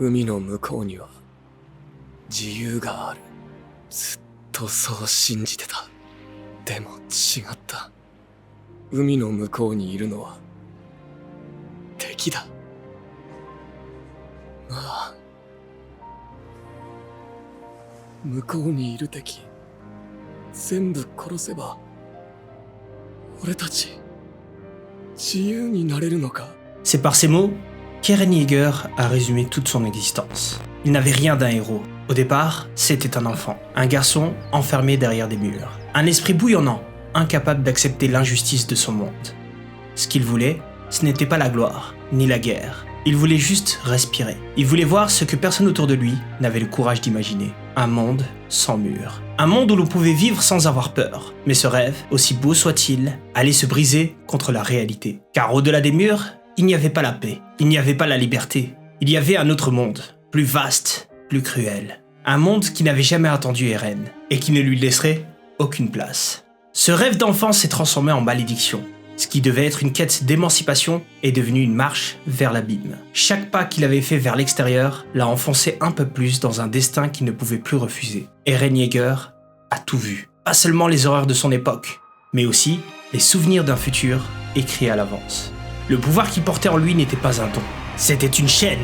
海の向こうには自由がある。ずっとそう信じてた。でも違った。海の向こうにいるのは敵だ。ああ、向こうにいる敵全部殺せば俺たち自由になれるのか。 C'est par ces mots qu'Eren Yeager a résumé toute son existence. Il n'avait rien d'un héros. Au départ, c'était un enfant, un garçon enfermé derrière des murs. Un esprit bouillonnant, incapable d'accepter l'injustice de son monde. Ce qu'il voulait, ce n'était pas la gloire, ni la guerre. Il voulait juste respirer. Il voulait voir ce que personne autour de lui n'avait le courage d'imaginer. Un monde sans murs. Un monde où l'on pouvait vivre sans avoir peur. Mais ce rêve, aussi beau soit-il, allait se briser contre la réalité. Car au-delà des murs, il n'y avait pas la paix. Il n'y avait pas la liberté. Il y avait un autre monde, plus vaste, plus cruel. Un monde qui n'avait jamais attendu Eren, et qui ne lui laisserait aucune place. Ce rêve d'enfant s'est transformé en malédiction. Ce qui devait être une quête d'émancipation est devenu une marche vers l'abîme. Chaque pas qu'il avait fait vers l'extérieur l'a enfoncé un peu plus dans un destin qu'il ne pouvait plus refuser. Eren Yeager a tout vu. Pas seulement les horreurs de son époque, mais aussi les souvenirs d'un futur écrit à l'avance. Le pouvoir qu'il portait en lui n'était pas un don. C'était une chaîne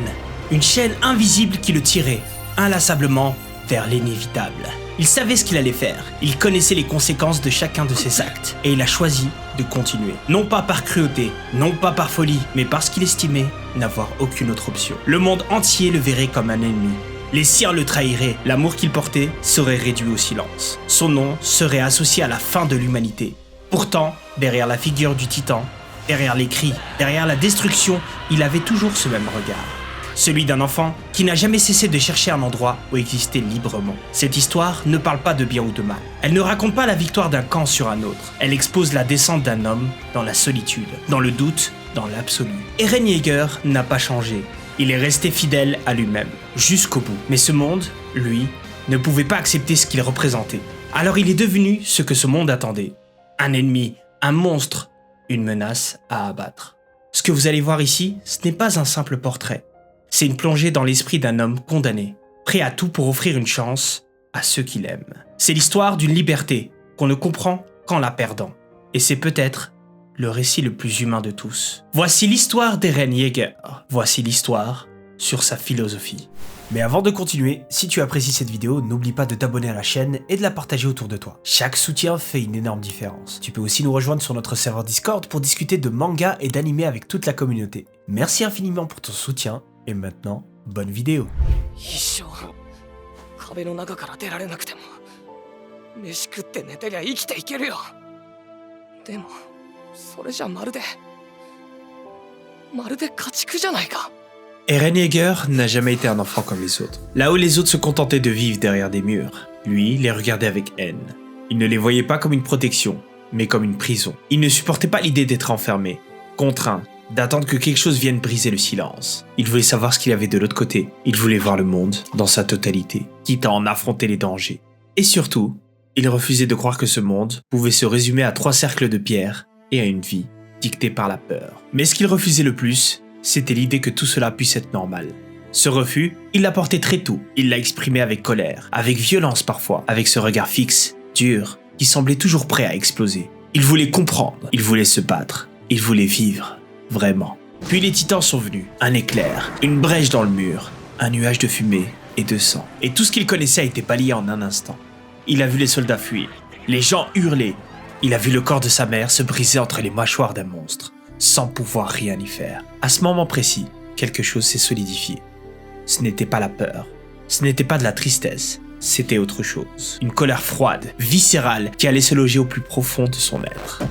invisible qui le tirait, inlassablement, vers l'inévitable. Il savait ce qu'il allait faire, il connaissait les conséquences de chacun de ses actes, et il a choisi de continuer. Non pas par cruauté, non pas par folie, mais parce qu'il estimait n'avoir aucune autre option. Le monde entier le verrait comme un ennemi. Les siens le trahiraient, l'amour qu'il portait serait réduit au silence. Son nom serait associé à la fin de l'humanité. Pourtant, derrière la figure du titan, derrière les cris, derrière la destruction, il avait toujours ce même regard. Celui d'un enfant qui n'a jamais cessé de chercher un endroit où exister librement. Cette histoire ne parle pas de bien ou de mal. Elle ne raconte pas la victoire d'un camp sur un autre. Elle expose la descente d'un homme dans la solitude, dans le doute, dans l'absolu. Eren Yeager n'a pas changé. Il est resté fidèle à lui-même, jusqu'au bout. Mais ce monde, lui, ne pouvait pas accepter ce qu'il représentait. Alors il est devenu ce que ce monde attendait. Un ennemi, un monstre, une menace à abattre. Ce que vous allez voir ici, ce n'est pas un simple portrait. C'est une plongée dans l'esprit d'un homme condamné, prêt à tout pour offrir une chance à ceux qu'il aime. C'est l'histoire d'une liberté qu'on ne comprend qu'en la perdant. Et c'est peut-être le récit le plus humain de tous. Voici l'histoire d'Eren Yeager. Voici l'histoire sur sa philosophie. Mais avant de continuer, si tu apprécies cette vidéo, n'oublie pas de t'abonner à la chaîne et de la partager autour de toi. Chaque soutien fait une énorme différence. Tu peux aussi nous rejoindre sur notre serveur Discord pour discuter de manga et d'anime avec toute la communauté. Merci infiniment pour ton soutien. Et maintenant, bonne vidéo. Eren Yeager n'a jamais été un enfant comme les autres. Là où les autres se contentaient de vivre derrière des murs, lui les regardait avec haine. Il ne les voyait pas comme une protection, mais comme une prison. Il ne supportait pas l'idée d'être enfermé, contraint, d'attendre que quelque chose vienne briser le silence. Il voulait savoir ce qu'il y avait de l'autre côté. Il voulait voir le monde dans sa totalité, quitte à en affronter les dangers. Et surtout, il refusait de croire que ce monde pouvait se résumer à 3 cercles de pierre et à une vie dictée par la peur. Mais ce qu'il refusait le plus, c'était l'idée que tout cela puisse être normal. Ce refus, il l'a porté très tôt. Il l'a exprimé avec colère, avec violence parfois, avec ce regard fixe, dur, qui semblait toujours prêt à exploser. Il voulait comprendre, il voulait se battre, il voulait vivre. Vraiment. Puis les titans sont venus. Un éclair, une brèche dans le mur, un nuage de fumée et de sang. Et tout ce qu'il connaissait a été balayé en un instant. Il a vu les soldats fuir, les gens hurler. Il a vu le corps de sa mère se briser entre les mâchoires d'un monstre, sans pouvoir rien y faire. À ce moment précis, quelque chose s'est solidifié. Ce n'était pas la peur, ce n'était pas de la tristesse, c'était autre chose. Une colère froide, viscérale, qui allait se loger au plus profond de son être.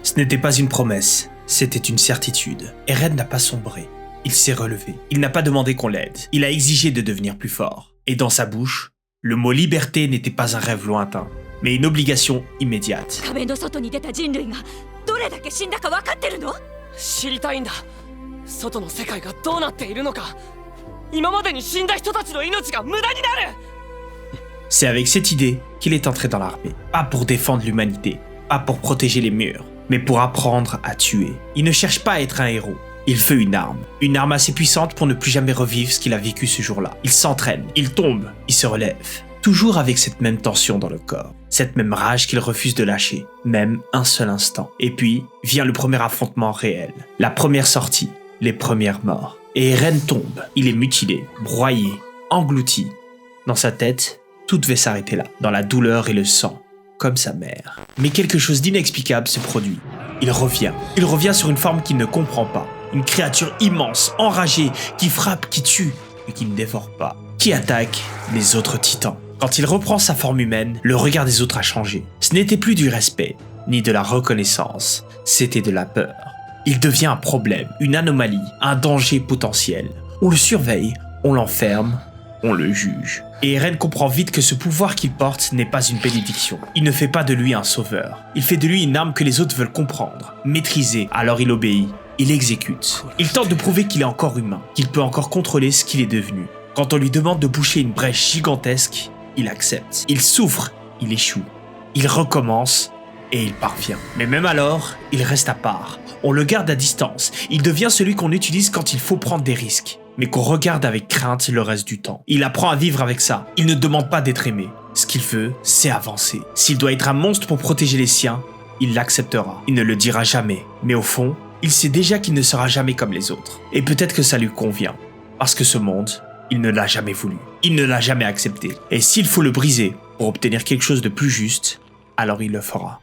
Ce n'était pas une promesse, c'était une certitude. Eren n'a pas sombré. Il s'est relevé. Il n'a pas demandé qu'on l'aide. Il a exigé de devenir plus fort. Et dans sa bouche, le mot liberté n'était pas un rêve lointain, mais une obligation immédiate. C'est avec cette idée qu'il est entré dans l'armée. Pas pour défendre l'humanité, pas pour protéger les murs, mais pour apprendre à tuer. Il ne cherche pas à être un héros. Il veut une arme assez puissante pour ne plus jamais revivre ce qu'il a vécu ce jour-là. Il s'entraîne, il tombe, il se relève. Toujours avec cette même tension dans le corps, cette même rage qu'il refuse de lâcher, même un seul instant. Et puis vient le premier affrontement réel, la première sortie, les premières morts. Et Eren tombe, il est mutilé, broyé, englouti. Dans sa tête, tout devait s'arrêter là, dans la douleur et le sang, comme sa mère. Mais quelque chose d'inexplicable se produit. Il revient sur une forme qu'il ne comprend pas. Une créature immense, enragée, qui frappe, qui tue, et qui ne dévore pas. Qui attaque les autres titans. Quand il reprend sa forme humaine, le regard des autres a changé. Ce n'était plus du respect, ni de la reconnaissance, c'était de la peur. Il devient un problème, une anomalie, un danger potentiel. On le surveille, on l'enferme, on le juge. Et Eren comprend vite que ce pouvoir qu'il porte n'est pas une bénédiction. Il ne fait pas de lui un sauveur. Il fait de lui une arme que les autres veulent comprendre, maîtriser. Alors il obéit, il exécute. Il tente de prouver qu'il est encore humain, qu'il peut encore contrôler ce qu'il est devenu. Quand on lui demande de boucher une brèche gigantesque, il accepte. Il souffre, il échoue. Il recommence et il parvient. Mais même alors, il reste à part. On le garde à distance. Il devient celui qu'on utilise quand il faut prendre des risques, mais qu'on regarde avec crainte le reste du temps. Il apprend à vivre avec ça. Il ne demande pas d'être aimé. Ce qu'il veut, c'est avancer. S'il doit être un monstre pour protéger les siens, il l'acceptera. Il ne le dira jamais. Mais au fond, il sait déjà qu'il ne sera jamais comme les autres. Et peut-être que ça lui convient. Parce que ce monde, il ne l'a jamais voulu. Il ne l'a jamais accepté. Et s'il faut le briser pour obtenir quelque chose de plus juste, alors il le fera.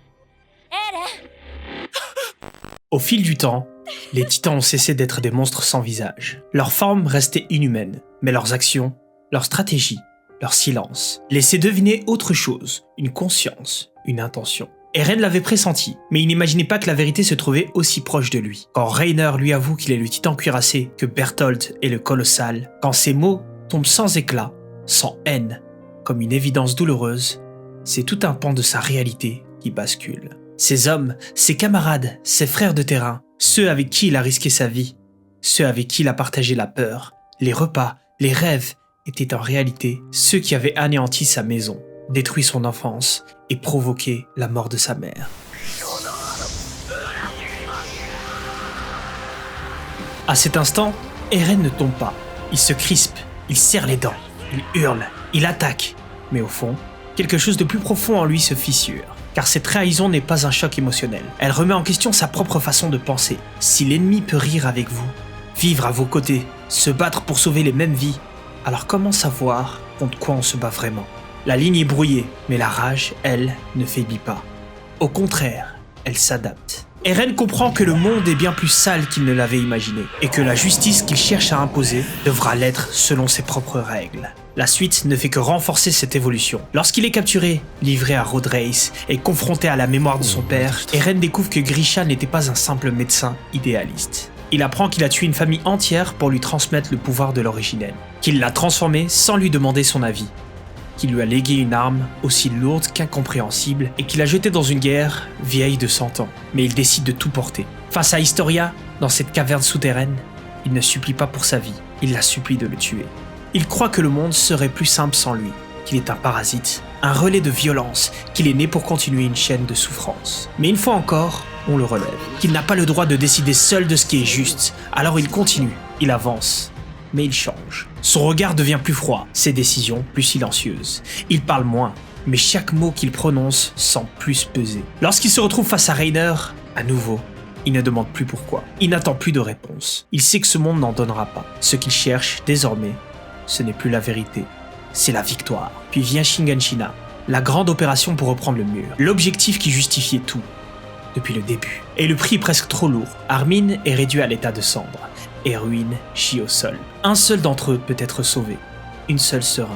Au fil du temps, les titans ont cessé d'être des monstres sans visage. Leur forme restait inhumaine, mais leurs actions, leurs stratégies, leur silence laissaient deviner autre chose, une conscience, une intention. Eren l'avait pressenti, mais il n'imaginait pas que la vérité se trouvait aussi proche de lui. Quand Reiner lui avoue qu'il est le titan cuirassé, que Bertholdt est le colossal, quand ces mots tombent sans éclat, sans haine, comme une évidence douloureuse, c'est tout un pan de sa réalité qui bascule. Ses hommes, ses camarades, ses frères de terrain, ceux avec qui il a risqué sa vie, ceux avec qui il a partagé la peur, les repas, les rêves, étaient en réalité ceux qui avaient anéanti sa maison, détruit son enfance et provoqué la mort de sa mère. À cet instant, Eren ne tombe pas. Il se crispe, il serre les dents, il hurle, il attaque. Mais au fond, quelque chose de plus profond en lui se fissure. Car cette trahison n'est pas un choc émotionnel. Elle remet en question sa propre façon de penser. Si l'ennemi peut rire avec vous, vivre à vos côtés, se battre pour sauver les mêmes vies, alors comment savoir contre quoi on se bat vraiment ? La ligne est brouillée, mais la rage, elle, ne faiblit pas. Au contraire, elle s'adapte. Eren comprend que le monde est bien plus sale qu'il ne l'avait imaginé, et que la justice qu'il cherche à imposer devra l'être selon ses propres règles. La suite ne fait que renforcer cette évolution. Lorsqu'il est capturé, livré à Road Race et confronté à la mémoire de son père, Eren découvre que Grisha n'était pas un simple médecin idéaliste. Il apprend qu'il a tué une famille entière pour lui transmettre le pouvoir de l'originel, qu'il l'a transformé sans lui demander son avis, qu'il lui a légué une arme aussi lourde qu'incompréhensible et qu'il a jeté dans une guerre vieille de 100 ans. Mais il décide de tout porter. Face à Historia, dans cette caverne souterraine, il ne supplie pas pour sa vie, il la supplie de le tuer. Il croit que le monde serait plus simple sans lui, qu'il est un parasite, un relais de violence, qu'il est né pour continuer une chaîne de souffrance. Mais une fois encore, on le relève, qu'il n'a pas le droit de décider seul de ce qui est juste. Alors il continue, il avance, mais il change. Son regard devient plus froid, ses décisions plus silencieuses. Il parle moins, mais chaque mot qu'il prononce semble plus peser. Lorsqu'il se retrouve face à Reiner, à nouveau, il ne demande plus pourquoi. Il n'attend plus de réponse. Il sait que ce monde n'en donnera pas. Ce qu'il cherche, désormais, ce n'est plus la vérité, c'est la victoire. Puis vient Shiganshina, la grande opération pour reprendre le mur. L'objectif qui justifiait tout, depuis le début. Et le prix est presque trop lourd. Armin est réduit à l'état de cendre. Erwin chie au sol. Un seul d'entre eux peut être sauvé. Une seule seringue.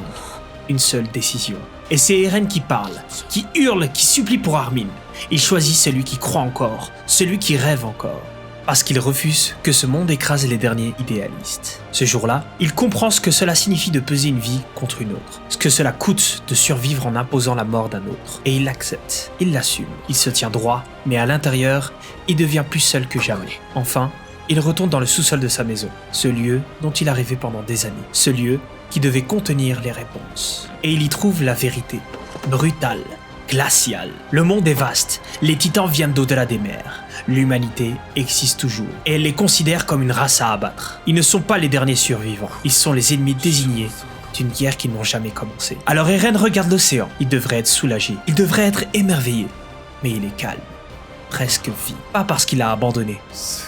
Une seule décision. Et c'est Eren qui parle, qui hurle, qui supplie pour Armin. Il choisit celui qui croit encore, celui qui rêve encore. Parce qu'il refuse que ce monde écrase les derniers idéalistes. Ce jour-là, il comprend ce que cela signifie de peser une vie contre une autre. Ce que cela coûte de survivre en imposant la mort d'un autre. Et il l'accepte, il l'assume. Il se tient droit, mais à l'intérieur, il devient plus seul que jamais. Enfin, il retourne dans le sous-sol de sa maison. Ce lieu dont il a rêvé pendant des années. Ce lieu qui devait contenir les réponses. Et il y trouve la vérité. Brutale, glacial. Le monde est vaste, les titans viennent d'au-delà des mers. L'humanité existe toujours, et elle les considère comme une race à abattre. Ils ne sont pas les derniers survivants, ils sont les ennemis désignés d'une guerre qui n'ont jamais commencé. Alors Eren regarde l'océan, il devrait être soulagé, il devrait être émerveillé, mais il est calme, presque vide. Pas parce qu'il a abandonné,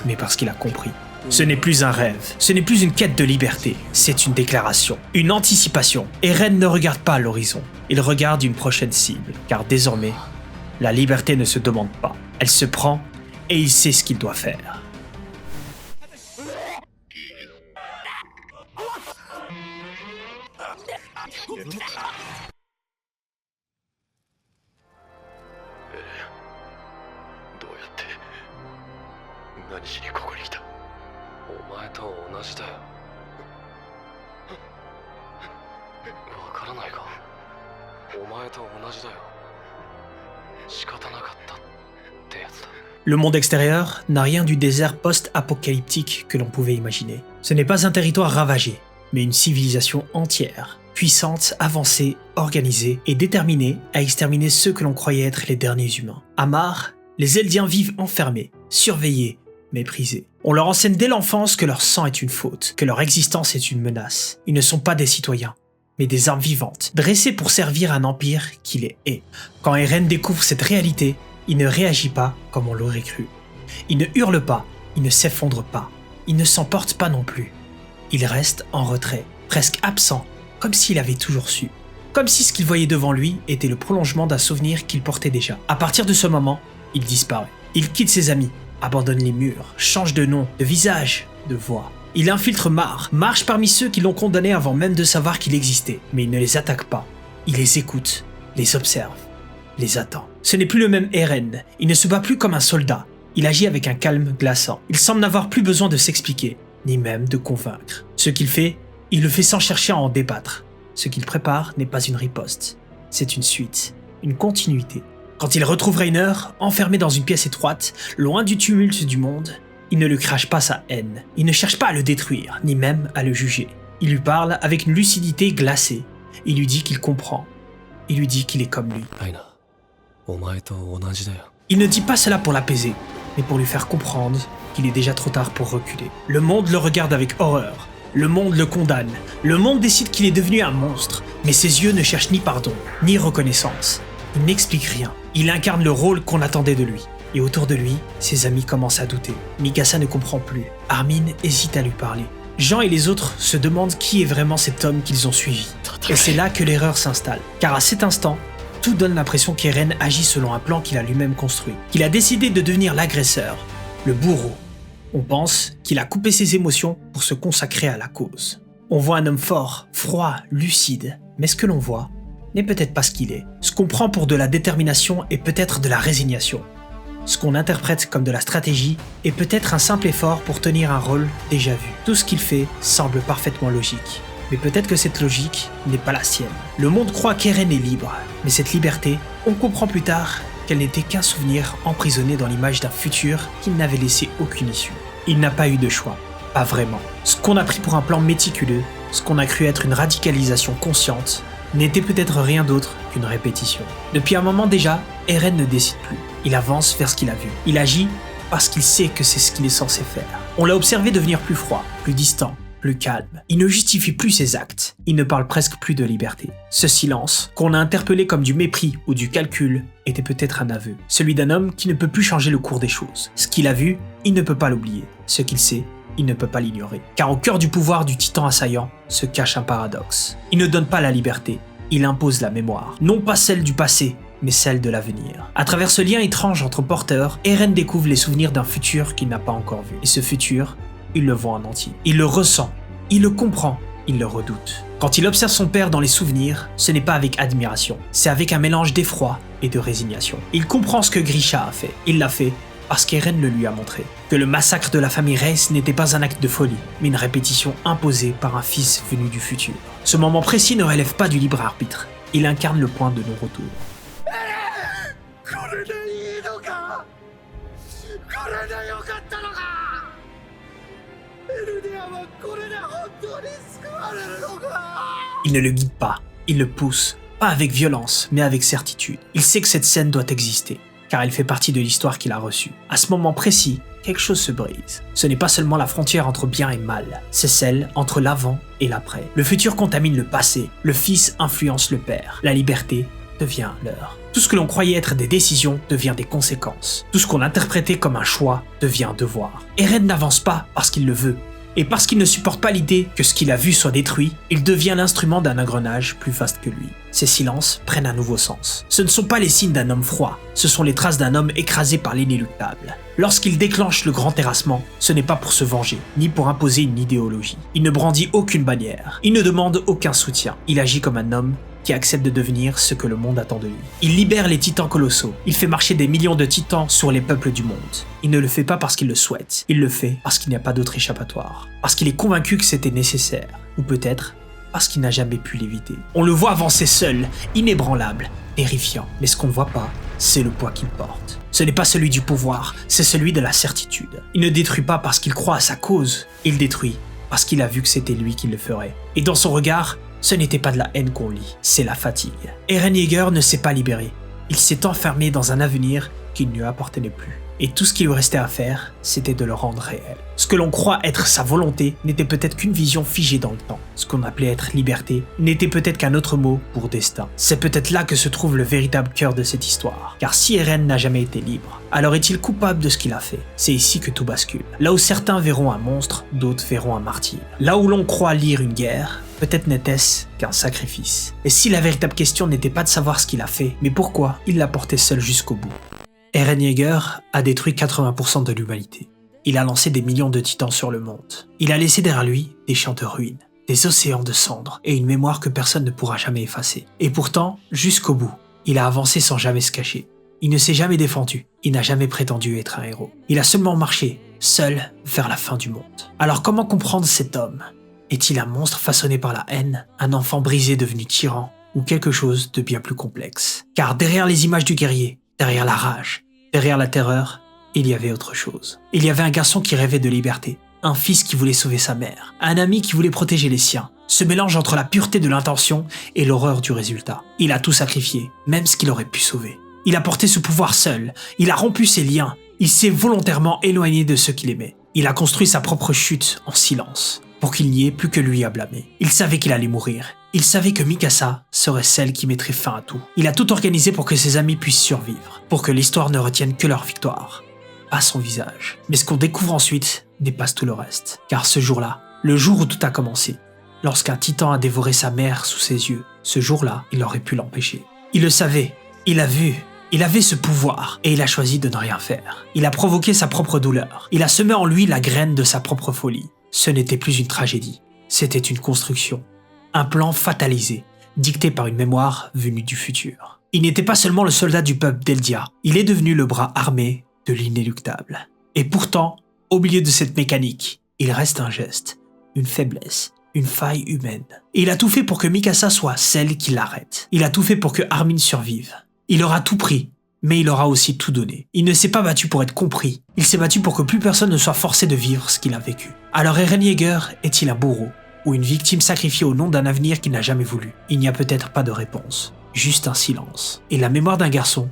mais parce qu'il a compris. Ce n'est plus un rêve, ce n'est plus une quête de liberté, c'est une déclaration, une anticipation. Eren ne regarde pas l'horizon, il regarde une prochaine cible, car désormais, la liberté ne se demande pas, elle se prend et il sait ce qu'il doit faire. Le monde extérieur n'a rien du désert post-apocalyptique que l'on pouvait imaginer. Ce n'est pas un territoire ravagé, mais une civilisation entière, puissante, avancée, organisée et déterminée à exterminer ceux que l'on croyait être les derniers humains. À Mar, les Eldiens vivent enfermés, surveillés, méprisés. On leur enseigne dès l'enfance que leur sang est une faute, que leur existence est une menace. Ils ne sont pas des citoyens, mais des armes vivantes, dressées pour servir un empire qui les hait. Quand Eren découvre cette réalité, il ne réagit pas comme on l'aurait cru. Il ne hurle pas, il ne s'effondre pas, il ne s'emporte pas non plus. Il reste en retrait, presque absent, comme s'il avait toujours su. Comme si ce qu'il voyait devant lui était le prolongement d'un souvenir qu'il portait déjà. À partir de ce moment, il disparaît. Il quitte ses amis, abandonne les murs, change de nom, de visage, de voix. Il infiltre Mar, marche parmi ceux qui l'ont condamné avant même de savoir qu'il existait. Mais il ne les attaque pas. Il les écoute, les observe, les attend. Ce n'est plus le même Eren. Il ne se bat plus comme un soldat. Il agit avec un calme glaçant. Il semble n'avoir plus besoin de s'expliquer, ni même de convaincre. Ce qu'il fait, il le fait sans chercher à en débattre. Ce qu'il prépare n'est pas une riposte. C'est une suite, une continuité. Quand il retrouve Reiner, enfermé dans une pièce étroite, loin du tumulte du monde, il ne lui crache pas sa haine. Il ne cherche pas à le détruire, ni même à le juger. Il lui parle avec une lucidité glacée. Il lui dit qu'il comprend. Il lui dit qu'il est comme lui. Il ne dit pas cela pour l'apaiser, mais pour lui faire comprendre qu'il est déjà trop tard pour reculer. Le monde le regarde avec horreur. Le monde le condamne. Le monde décide qu'il est devenu un monstre. Mais ses yeux ne cherchent ni pardon, ni reconnaissance. Il n'explique rien. Il incarne le rôle qu'on attendait de lui. Et autour de lui, ses amis commencent à douter. Mikasa ne comprend plus. Armin hésite à lui parler. Jean et les autres se demandent qui est vraiment cet homme qu'ils ont suivi. Et c'est là que l'erreur s'installe. Car à cet instant, tout donne l'impression qu'Eren agit selon un plan qu'il a lui-même construit. Qu'il a décidé de devenir l'agresseur, le bourreau. On pense qu'il a coupé ses émotions pour se consacrer à la cause. On voit un homme fort, froid, lucide. Mais ce que l'on voit n'est peut-être pas ce qu'il est. Ce qu'on prend pour de la détermination est peut-être de la résignation. Ce qu'on interprète comme de la stratégie est peut-être un simple effort pour tenir un rôle déjà vu. Tout ce qu'il fait semble parfaitement logique. Mais peut-être que cette logique n'est pas la sienne. Le monde croit qu'Eren est libre, mais cette liberté, on comprend plus tard qu'elle n'était qu'un souvenir emprisonné dans l'image d'un futur qu'il n'avait laissé aucune issue. Il n'a pas eu de choix, pas vraiment. Ce qu'on a pris pour un plan méticuleux, ce qu'on a cru être une radicalisation consciente, n'était peut-être rien d'autre qu'une répétition. Depuis un moment déjà, Eren ne décide plus. Il avance vers ce qu'il a vu. Il agit parce qu'il sait que c'est ce qu'il est censé faire. On l'a observé devenir plus froid, plus distant, plus calme. Il ne justifie plus ses actes. Il ne parle presque plus de liberté. Ce silence, qu'on a interpellé comme du mépris ou du calcul, était peut-être un aveu. Celui d'un homme qui ne peut plus changer le cours des choses. Ce qu'il a vu, il ne peut pas l'oublier. Ce qu'il sait, il ne peut pas l'ignorer. Car au cœur du pouvoir du titan assaillant se cache un paradoxe. Il ne donne pas la liberté, il impose la mémoire. Non pas celle du passé, mais celle de l'avenir. À travers ce lien étrange entre porteurs, Eren découvre les souvenirs d'un futur qu'il n'a pas encore vu. Et ce futur, il le voit en entier. Il le ressent, il le comprend, il le redoute. Quand il observe son père dans les souvenirs, ce n'est pas avec admiration, c'est avec un mélange d'effroi et de résignation. Il comprend ce que Grisha a fait. Il l'a fait parce qu'Eren le lui a montré. Que le massacre de la famille Reiss n'était pas un acte de folie, mais une répétition imposée par un fils venu du futur. Ce moment précis ne relève pas du libre arbitre. Il incarne le point de non-retour. Il ne le guide pas, il le pousse, Pas avec violence, mais avec certitude. Il sait que cette scène doit exister, car elle fait partie de l'histoire qu'il a reçue. À ce moment précis, quelque chose se brise. Ce n'est pas seulement la frontière entre bien et mal, c'est celle entre l'avant et l'après. Le futur contamine le passé, le fils influence le père, la liberté devient l'heure. Tout ce que l'on croyait être des décisions devient des conséquences. Tout ce qu'on interprétait comme un choix devient un devoir. Eren n'avance pas parce qu'il le veut, et parce qu'il ne supporte pas l'idée que ce qu'il a vu soit détruit, il devient l'instrument d'un engrenage plus vaste que lui. Ces silences prennent un nouveau sens. Ce ne sont pas les signes d'un homme froid, ce sont les traces d'un homme écrasé par l'inéluctable. Lorsqu'il déclenche le grand terrassement, ce n'est pas pour se venger, ni pour imposer une idéologie. Il ne brandit aucune bannière, il ne demande aucun soutien. Il agit comme un homme qui accepte de devenir ce que le monde attend de lui. Il libère les titans colossaux. Il fait marcher des millions de titans sur les peuples du monde. Il ne le fait pas parce qu'il le souhaite. Il le fait parce qu'il n'y a pas d'autre échappatoire. Parce qu'il est convaincu que c'était nécessaire. Ou peut-être parce qu'il n'a jamais pu l'éviter. On le voit avancer seul, inébranlable, terrifiant. Mais ce qu'on ne voit pas, c'est le poids qu'il porte. Ce n'est pas celui du pouvoir, c'est celui de la certitude. Il ne détruit pas parce qu'il croit à sa cause. Il détruit parce qu'il a vu que c'était lui qui le ferait. Et dans son regard, ce n'était pas de la haine qu'on lit, c'est la fatigue. Eren Yeager ne s'est pas libéré. Il s'est enfermé dans un avenir qui ne lui appartenait plus. Et tout ce qu'il lui restait à faire, c'était de le rendre réel. Ce que l'on croit être sa volonté n'était peut-être qu'une vision figée dans le temps. Ce qu'on appelait être liberté n'était peut-être qu'un autre mot pour destin. C'est peut-être là que se trouve le véritable cœur de cette histoire. Car si Eren n'a jamais été libre, alors est-il coupable de ce qu'il a fait? C'est ici que tout bascule. Là où certains verront un monstre, d'autres verront un martyr. Là où l'on croit lire une guerre, peut-être n'était-ce qu'un sacrifice. Et si la véritable question n'était pas de savoir ce qu'il a fait, mais pourquoi il l'a porté seul jusqu'au bout? Eren Yeager a détruit 80% de l'humanité. Il a lancé des millions de titans sur le monde. Il a laissé derrière lui des champs de ruines, des océans de cendres et une mémoire que personne ne pourra jamais effacer. Et pourtant, jusqu'au bout, il a avancé sans jamais se cacher. Il ne s'est jamais défendu, il n'a jamais prétendu être un héros. Il a seulement marché, seul, vers la fin du monde. Alors comment comprendre cet homme? Est-il un monstre façonné par la haine, un enfant brisé devenu tyran, ou quelque chose de bien plus complexe? Car derrière les images du guerrier, derrière la rage, derrière la terreur, il y avait autre chose. Il y avait un garçon qui rêvait de liberté, un fils qui voulait sauver sa mère, un ami qui voulait protéger les siens. Ce mélange entre la pureté de l'intention et l'horreur du résultat. Il a tout sacrifié, même ce qu'il aurait pu sauver. Il a porté ce pouvoir seul, il a rompu ses liens, il s'est volontairement éloigné de ceux qu'il aimait. Il a construit sa propre chute en silence, pour qu'il n'y ait plus que lui à blâmer. Il savait qu'il allait mourir. Il savait que Mikasa serait celle qui mettrait fin à tout. Il a tout organisé pour que ses amis puissent survivre, pour que l'histoire ne retienne que leur victoire, pas son visage. Mais ce qu'on découvre ensuite dépasse tout le reste. Car ce jour-là, le jour où tout a commencé, lorsqu'un titan a dévoré sa mère sous ses yeux, ce jour-là, il aurait pu l'empêcher. Il le savait, il l'a vu. Il avait ce pouvoir et il a choisi de ne rien faire. Il a provoqué sa propre douleur. Il a semé en lui la graine de sa propre folie. Ce n'était plus une tragédie, c'était une construction. Un plan fatalisé, dicté par une mémoire venue du futur. Il n'était pas seulement le soldat du peuple d'Eldia, il est devenu le bras armé de l'inéluctable. Et pourtant, au milieu de cette mécanique, il reste un geste, une faiblesse, une faille humaine. Et il a tout fait pour que Mikasa soit celle qui l'arrête. Il a tout fait pour que Armin survive. Il aura tout pris, mais il aura aussi tout donné. Il ne s'est pas battu pour être compris, il s'est battu pour que plus personne ne soit forcé de vivre ce qu'il a vécu. Alors Eren Yeager est-il un bourreau, ou une victime sacrifiée au nom d'un avenir qu'il n'a jamais voulu? Il n'y a peut-être pas de réponse, juste un silence, et la mémoire d'un garçon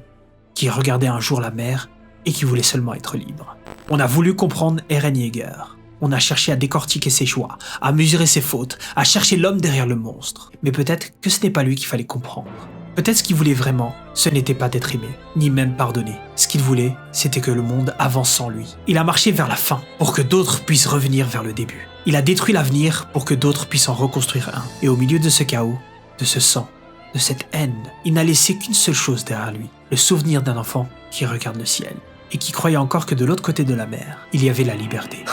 qui regardait un jour la mer et qui voulait seulement être libre. On a voulu comprendre Eren Yeager. On a cherché à décortiquer ses choix, à mesurer ses fautes, à chercher l'homme derrière le monstre. Mais peut-être que ce n'est pas lui qu'il fallait comprendre. Peut-être ce qu'il voulait vraiment, ce n'était pas d'être aimé, ni même pardonné. Ce qu'il voulait, c'était que le monde avance sans lui. Il a marché vers la fin, pour que d'autres puissent revenir vers le début. Il a détruit l'avenir pour que d'autres puissent en reconstruire un. Et au milieu de ce chaos, de ce sang, de cette haine, il n'a laissé qu'une seule chose derrière lui, le souvenir d'un enfant qui regarde le ciel, et qui croyait encore que de l'autre côté de la mer, il y avait la liberté.